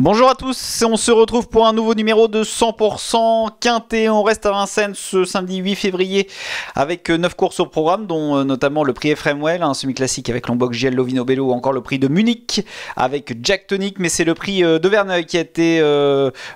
Bonjour à tous, on se retrouve pour un nouveau numéro de 100% Quintet. On reste à Vincennes ce samedi 8 février avec 9 courses au programme, dont notamment le prix Ephraim-Well, un semi-classique avec Lombok JL Lovino Bello, ou encore le prix de Munich avec Jack Tonic. Mais c'est le prix de Verneuil qui a été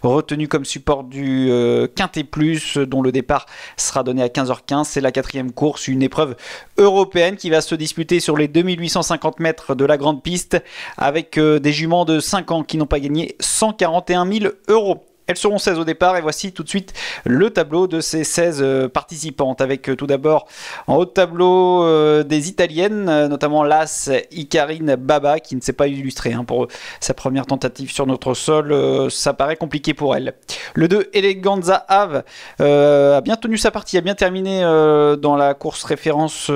retenu comme support du Quintet Plus, dont le départ sera donné à 15h15. C'est la 4e course, une épreuve européenne qui va se disputer sur les 2850 mètres de la grande piste avec des juments de 5 ans qui n'ont pas gagné 141 000 €. Elles seront 16 au départ et voici tout de suite le tableau de ces 16 participantes avec tout d'abord en haut de tableau des italiennes, notamment l'As Icarine Baba qui ne s'est pas illustrée pour sa première tentative sur notre sol, ça paraît compliqué pour elle. Le 2 Eleganza Ave a bien tenu sa partie, a bien terminé dans la course référence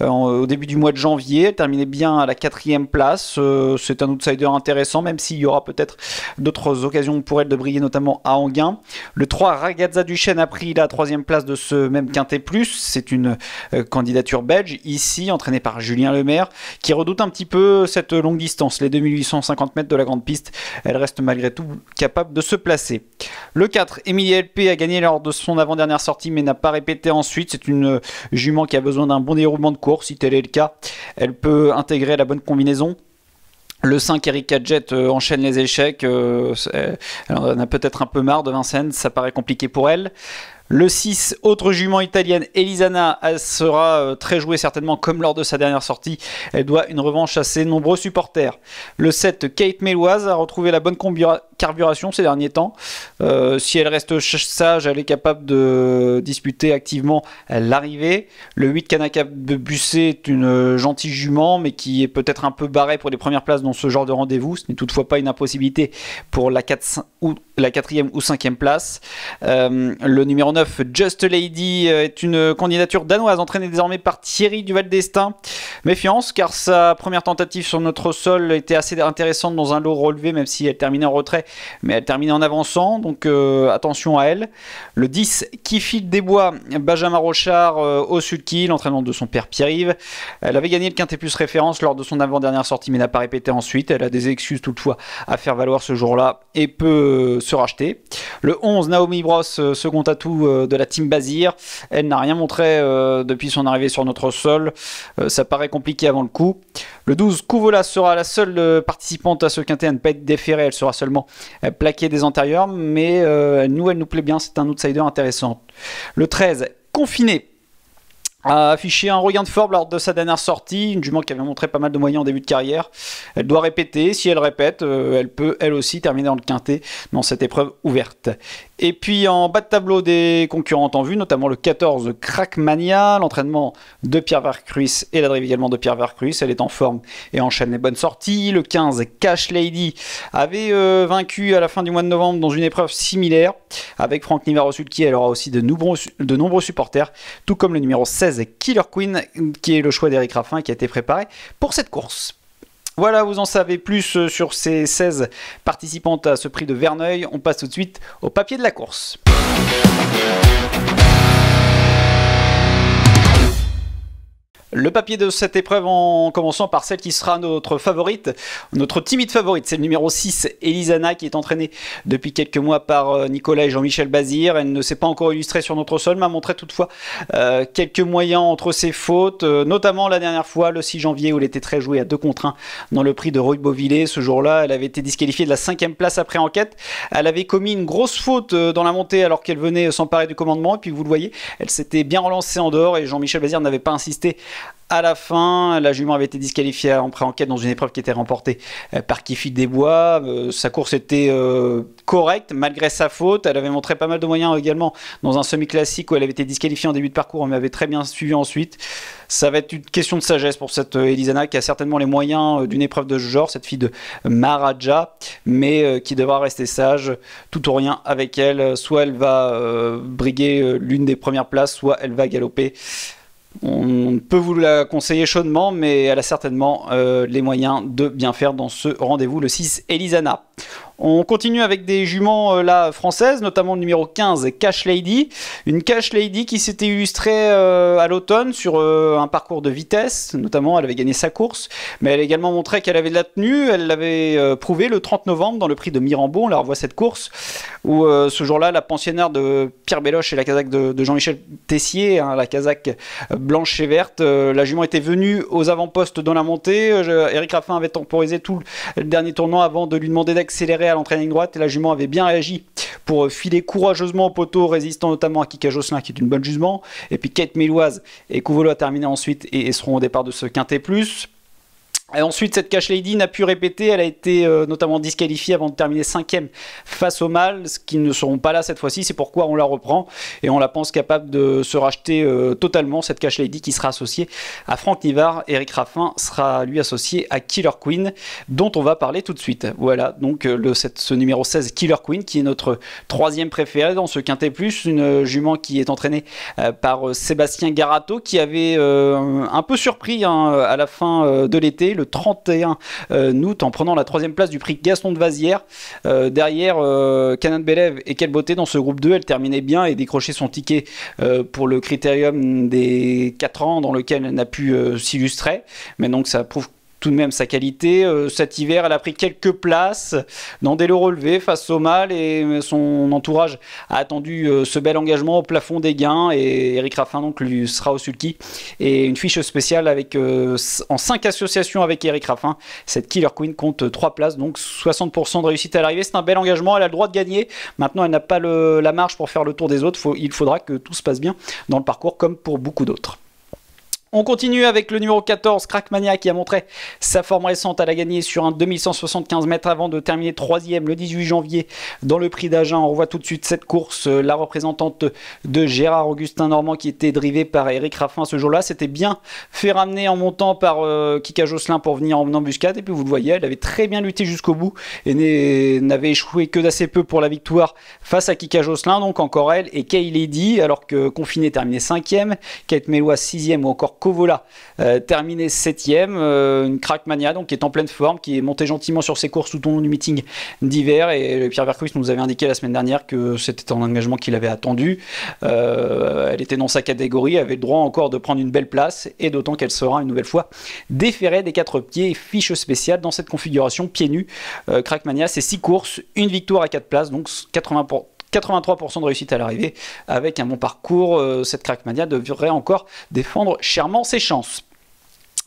au début du mois de janvier, elle terminait bien à la 4e place, c'est un outsider intéressant même s'il y aura peut-être d'autres occasions pour elle de briller, notamment à Anguin. Le 3 Ragazza Duchesne a pris la 3e place de ce même Quintet Plus. C'est une candidature belge ici, entraînée par Julien Lemaire, qui redoute un petit peu cette longue distance, les 2850 mètres de la grande piste. Elle reste malgré tout capable de se placer. Le 4 Emilia LP a gagné lors de son avant-dernière sortie mais n'a pas répété ensuite. C'est une jument qui a besoin d'un bon déroulement de course. Si tel est le cas, elle peut intégrer la bonne combinaison. Le 5, Erika Jet enchaîne les échecs, elle en a peut-être un peu marre de Vincennes, ça paraît compliqué pour elle. Le 6, autre jument italienne, Elisana, elle sera très jouée certainement comme lors de sa dernière sortie. Elle doit une revanche à ses nombreux supporters. Le 7, Kate Méloise a retrouvé la bonne carburation ces derniers temps. Si elle reste sage, elle est capable de disputer activement l'arrivée. Le 8, Kanaka Bussé est une gentille jument, mais qui est peut-être un peu barrée pour les premières places dans ce genre de rendez-vous. Ce n'est toutefois pas une impossibilité pour la 4e ou 5e place. Le numéro 9, Just Lady, est une candidature danoise entraînée désormais par Thierry Duval d'Estaing. Méfiance, car sa première tentative sur notre sol était assez intéressante dans un lot relevé, même si elle terminait en retrait, mais elle terminait en avançant, donc attention à elle. Le 10, Kifil Desbois, Benjamin Rochard au Sulky, l'entraînement de son père Pierre-Yves. Elle avait gagné le Quintet Plus référence lors de son avant-dernière sortie, mais n'a pas répété ensuite. Elle a des excuses toutefois à faire valoir ce jour-là et peut se racheter. Le 11, Naomi Bross, second atout de la team Bazir. Elle n'a rien montré depuis son arrivée sur notre sol. Ça paraît compliqué avant le coup. Le 12, Kouvola sera la seule participante à ce quintet à ne pas être déférée. Elle sera seulement plaquée des antérieurs, mais elle nous plaît bien. C'est un outsider intéressant. Le 13, Confiné, a affiché un regain de forme lors de sa dernière sortie, une jument qui avait montré pas mal de moyens en début de carrière. Elle doit répéter, si elle répète, elle peut elle aussi terminer dans le quintet dans cette épreuve ouverte. Et puis en bas de tableau des concurrentes en vue, notamment le 14 Crackmania, l'entraînement de Pierre Vercruis et la drive également de Pierre Vercruis, elle est en forme et enchaîne les bonnes sorties. Le 15 Cash Lady avait vaincu à la fin du mois de novembre dans une épreuve similaire avec Franck Nivard-Sulky. Elle aura aussi de nombreux supporters, tout comme le numéro 16 Killer Queen, qui est le choix d'Éric Raffin qui a été préparé pour cette course. Voilà, vous en savez plus sur ces 16 participantes à ce prix de Verneuil. On passe tout de suite au papier de la course. Le papier de cette épreuve en commençant par celle qui sera notre favorite, notre timide favorite, c'est le numéro 6, Elisana, qui est entraînée depuis quelques mois par Nicolas et Jean-Michel Bazir. Elle ne s'est pas encore illustrée sur notre sol, m'a montré toutefois quelques moyens entre ses fautes, notamment la dernière fois, le 6 janvier, où elle était très jouée à 2 contre 1 dans le prix de Roy Beauvillé. Ce jour-là, elle avait été disqualifiée de la 5e place après enquête. Elle avait commis une grosse faute dans la montée alors qu'elle venait s'emparer du commandement, et puis vous le voyez, elle s'était bien relancée en dehors et Jean-Michel Bazir n'avait pas insisté. À la fin, la jument avait été disqualifiée en pré-enquête dans une épreuve qui était remportée par Kifil Desbois. Sa course était correcte malgré sa faute. Elle avait montré pas mal de moyens également dans un semi-classique où elle avait été disqualifiée en début de parcours, mais avait très bien suivi ensuite. Ça va être une question de sagesse pour cette Elisana qui a certainement les moyens d'une épreuve de ce genre, cette fille de Maharaja, mais qui devra rester sage, tout ou rien avec elle. Soit elle va briguer l'une des premières places, soit elle va galoper. On peut vous la conseiller chaudement, mais elle a certainement les moyens de bien faire dans ce rendez-vous, le 6 Elisana. On continue avec des juments là françaises, notamment le numéro 15 Cash Lady. Une Cash Lady qui s'était illustrée à l'automne sur un parcours de vitesse, notamment elle avait gagné sa course, mais elle a également montré qu'elle avait de la tenue. Elle l'avait prouvé le 30 novembre dans le prix de Mirambeau. On la revoit cette course où ce jour-là la pensionnaire de Pierre Belloche et la casaque de Jean-Michel Tessier, hein, la casaque blanche et verte, la jument était venue aux avant-postes dans la montée. Eric Raffin avait temporisé tout le dernier tournant avant de lui demander d'accélérer à l'entrée de ligne droite, et la jument avait bien réagi pour filer courageusement au poteau, résistant notamment à Kika Josselin qui est une bonne jument, et puis Kate Méloise et Couvolo a terminé ensuite et seront au départ de ce quintet plus. Et ensuite, cette Cash Lady n'a pu répéter, elle a été notamment disqualifiée avant de terminer 5e face au mâle, ce qui ne seront pas là cette fois-ci, c'est pourquoi on la reprend et on la pense capable de se racheter totalement, cette Cash Lady qui sera associée à Franck Nivard. Eric Raffin sera lui associé à Killer Queen, dont on va parler tout de suite. Voilà, donc ce numéro 16 Killer Queen, qui est notre 3e préféré dans ce quintet plus, une jument qui est entraînée par Sébastien Garato, qui avait un peu surpris hein, à la fin de l'été, le 31 août, en prenant la 3e place du prix Gaston de Vazières. Derrière Canan Belev et Quelle Beauté dans ce groupe 2, elle terminait bien et décrochait son ticket pour le critérium des 4 ans dans lequel elle n'a pu s'illustrer. Mais donc ça prouve tout de même sa qualité. Cet hiver, elle a pris quelques places dans des lots relevés face au mâle et son entourage a attendu ce bel engagement au plafond des gains, et Eric Raffin donc lui sera au sulky. Et une fiche spéciale avec en 5 associations avec Eric Raffin. Cette Killer Queen compte 3 places, donc 60% de réussite à l'arrivée. C'est un bel engagement, elle a le droit de gagner. Maintenant, elle n'a pas la marge pour faire le tour des autres. Il faudra que tout se passe bien dans le parcours comme pour beaucoup d'autres. On continue avec le numéro 14, Crackmania, qui a montré sa forme récente. Elle a gagné sur un 2175 mètres avant de terminer 3e le 18 janvier dans le prix d'Agen. On revoit tout de suite cette course. La représentante de Gérard Augustin Normand qui était drivée par Eric Raffin ce jour-là s'était bien fait ramener en montant par Kika Josselin pour venir en embuscade. Et puis vous le voyez, elle avait très bien lutté jusqu'au bout et n'avait échoué que d'assez peu pour la victoire face à Kika Josselin. Donc encore elle et Kay Lady, alors que Confiné terminait 5e, Kate Méloise 6e ou encore Covola terminé 7e, une Crackmania donc qui est en pleine forme, qui est montée gentiment sur ses courses tout au long du meeting d'hiver, et Pierre Vercruis nous avait indiqué la semaine dernière que c'était un engagement qu'il avait attendu. Elle était dans sa catégorie, elle avait le droit encore de prendre une belle place, et d'autant qu'elle sera une nouvelle fois déférée des 4 pieds, fiche spéciale dans cette configuration pieds nus. Crackmania, c'est 6 courses, une victoire à 4 places, donc 83% de réussite à l'arrivée. Avec un bon parcours, cette Crackmania devrait encore défendre chèrement ses chances.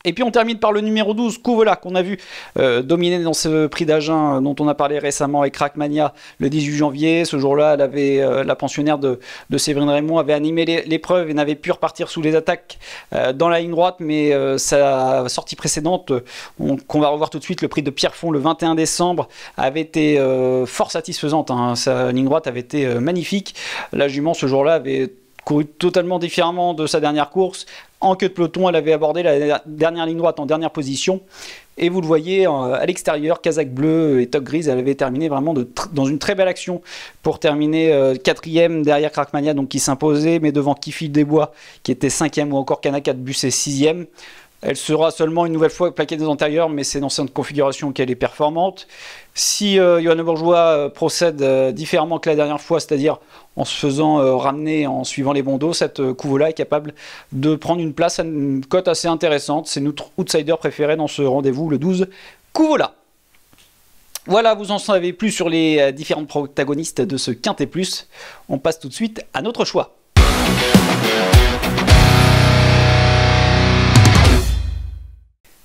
Et puis on termine par le numéro 12, Covola, qu'on a vu dominer dans ce prix d'Agen dont on a parlé récemment avec Crackmania le 18 janvier. Ce jour-là, elle avait, la pensionnaire de Séverine Raymond avait animé l'épreuve et n'avait pu repartir sous les attaques dans la ligne droite, mais sa sortie précédente, qu'on va revoir tout de suite, le prix de Pierrefonds le 21 décembre, avait été fort satisfaisante. Hein. Sa ligne droite avait été magnifique. La jument ce jour-là avait couru totalement différemment de sa dernière course. En queue de peloton, elle avait abordé la dernière ligne droite en dernière position. Et vous le voyez à l'extérieur, casaque bleue et toque grise, elle avait terminé vraiment dans une très belle action pour terminer 4e derrière Crackmania, donc qui s'imposait, mais devant Kifil Desbois qui était 5e, ou encore Kanaka de Busset 6e. Elle sera seulement une nouvelle fois plaquée des antérieurs, mais c'est dans cette configuration qu'elle est performante. Si Johanna Bourgeois procède différemment que la dernière fois, c'est-à-dire en se faisant ramener en suivant les bons dos, cette Covola est capable de prendre une place à une cote assez intéressante. C'est notre outsider préféré dans ce rendez-vous, le 12 Covola. Voilà, vous en savez plus sur les différentes protagonistes de ce Quintet Plus. On passe tout de suite à notre choix.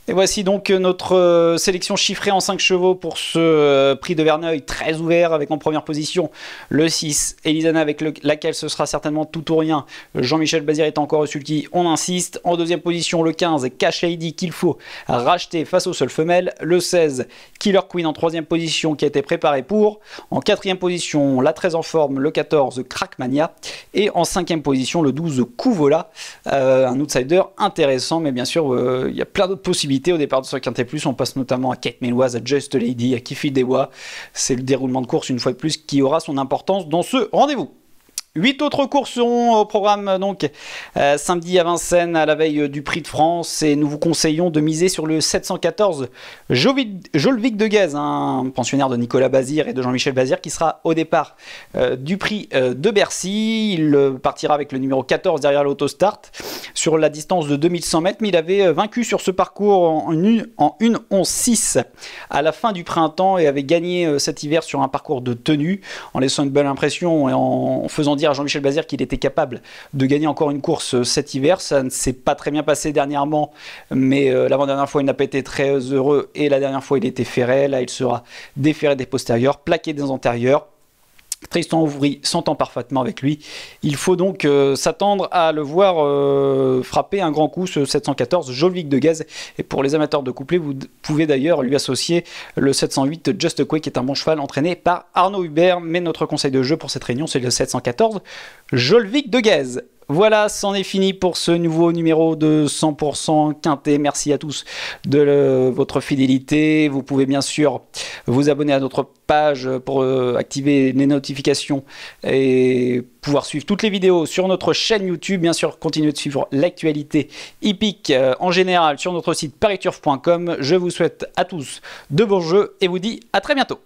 Et voici donc notre sélection chiffrée en 5 chevaux pour ce prix de Verneuil très ouvert, avec en première position le 6 Elisana, avec laquelle ce sera certainement tout ou rien. Jean-Michel Bazir est encore au sulky, on insiste. En deuxième position le 15 Cash Lady, qu'il faut racheter face aux seules femelles. Le 16 Killer Queen en troisième position, qui a été préparé pour. En quatrième position la 13 en forme, le 14 Crackmania. Et en cinquième position le 12 Covola, un outsider intéressant, mais bien sûr il y a plein d'autres possibilités. Au départ de ce Quintet Plus, on passe notamment à Kate Méloise, à Just Lady, à Kifil Desbois. C'est le déroulement de course une fois de plus qui aura son importance dans ce rendez-vous. 8 autres courses seront au programme donc samedi à Vincennes à la veille du Prix de France, et nous vous conseillons de miser sur le 714 Jolvik de Guez, un pensionnaire de Nicolas Bazir et de Jean-Michel Bazir, qui sera au départ du Prix de Bercy. Il partira avec le numéro 14 derrière l'autostart sur la distance de 2100 mètres, mais il avait vaincu sur ce parcours en 1:11:6 à la fin du printemps et avait gagné cet hiver sur un parcours de tenue, en laissant une belle impression et en faisant dire à Jean-Michel Bazir qu'il était capable de gagner encore une course cet hiver. Ça ne s'est pas très bien passé dernièrement, mais l'avant-dernière fois il n'a pas été très heureux, et la dernière fois il était ferré. Là il sera déferré des postérieurs, plaqué des antérieurs. Tristan Ouvry s'entend parfaitement avec lui. Il faut donc s'attendre à le voir frapper un grand coup, ce 714 Jolvik de Guez. Et pour les amateurs de couplet, vous pouvez d'ailleurs lui associer le 708 Just Quake, qui est un bon cheval entraîné par Arnaud Hubert. Mais notre conseil de jeu pour cette réunion, c'est le 714 Jolvik de Guez. Voilà, c'en est fini pour ce nouveau numéro de 100% Quintet. Merci à tous de votre fidélité. Vous pouvez bien sûr vous abonner à notre page pour activer les notifications et pouvoir suivre toutes les vidéos sur notre chaîne YouTube. Bien sûr, continuez de suivre l'actualité hippique en général sur notre site pariturf.com. Je vous souhaite à tous de bons jeux et vous dis à très bientôt.